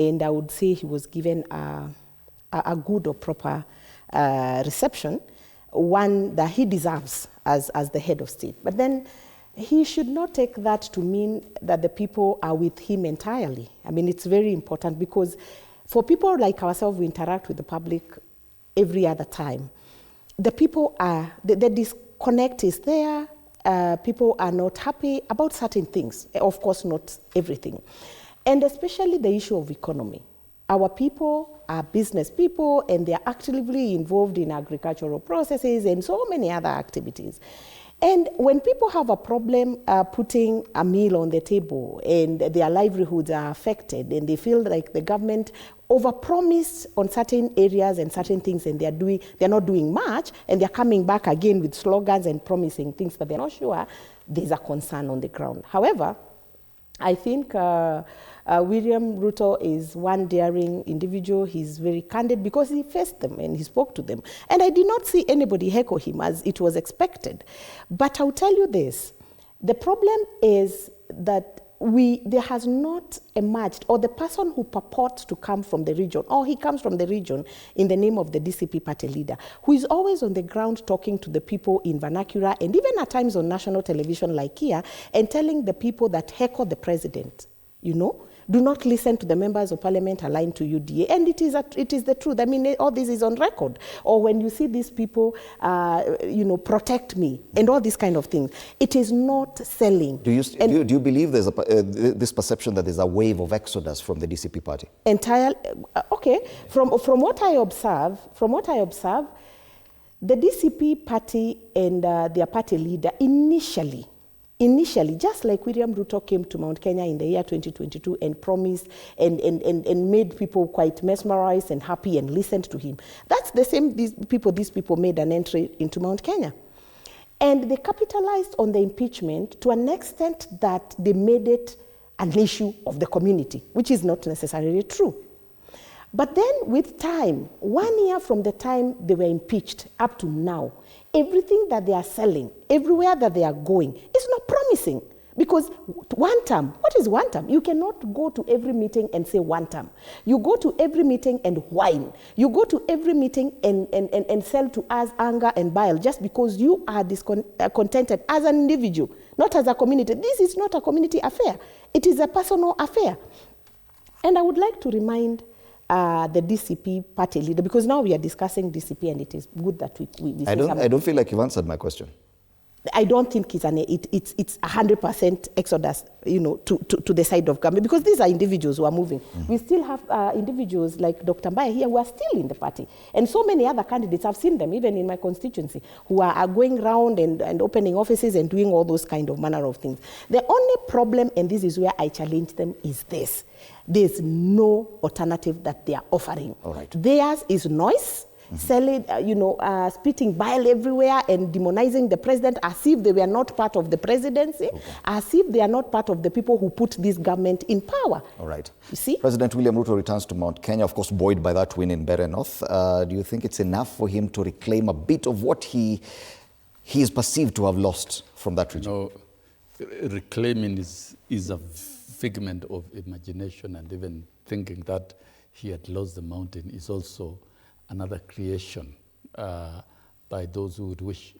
And I would say he was given a good or proper reception, one that he deserves as the head of state. But then he should not take that to mean that the people are with him entirely. I mean, it's very important because for people like ourselves who interact with the public every other time, the people are, the disconnect is there. People are not happy about certain things, of course not everything. And especially the issue of economy. Our people are business people and they are actively involved in agricultural processes and so many other activities. And when people have a problem putting a meal on the table and their livelihoods are affected and they feel like the government overpromised on certain areas and certain things and they're not doing much and they're coming back again with slogans and promising things that they're not sure, there's a concern on the ground. However, I think William Ruto is one daring individual. He's very candid because he faced them and he spoke to them. And I did not see anybody heckle him as it was expected. But I'll tell you this, the problem is that there has not emerged, or the person who purports to come from the region, or he comes from the region in the name of the DCP party leader, who is always on the ground talking to the people in vernacular and even at times on national television like here and telling the people that heckle the president, you know, do not listen to the members of parliament aligned to UDA. And it is the truth. I mean, all this is on record. Or when you see these people, you know, protect me and all these kind of things, it is not selling. Do you believe there's this perception that there's a wave of exodus from the DCP party? Okay. From what I observe, the DCP party and their party leader initially, just like William Ruto came to Mount Kenya in the year 2022 and promised and made people quite mesmerized and happy and listened to him. That's the same, these people made an entry into Mount Kenya. And they capitalized on the impeachment to an extent that they made it an issue of the community, which is not necessarily true. But then with time, 1 year from the time they were impeached up to now, everything that they are selling, everywhere that they are going, is not promising. Because Wantam, what is Wantam? You cannot go to every meeting and say Wantam. You go to every meeting and whine. You go to every meeting and sell to us anger and bile just because you are discontented as an individual, not as a community. This is not a community affair. It is a personal affair. And I would like to remind the DCP party leader, because now we are discussing DCP and it is good that we I don't feel like you've answered my question. I don't think it's 100% exodus, you know, to the side of government, because these are individuals who are moving. Mm-hmm. We still have individuals like Dr. Mbaya here who are still in the party. And so many other candidates, I've seen them even in my constituency, who are going around and opening offices and doing all those kind of manner of things. The only problem, and this is where I challenge them, is this. There's no alternative that they are offering. All right. Theirs is noise. Mm-hmm. Selling, spitting bile everywhere and demonizing the president as if they were not part of the presidency, as if they are not part of the people who put this government in power. All right. You see? President William Ruto returns to Mount Kenya, of course, buoyed by that win in Mbeere North. Do you think it's enough for him to reclaim a bit of what he is perceived to have lost from that region? No, reclaiming is a figment of imagination, and even thinking that he had lost the mountain is also another creation by those who would wish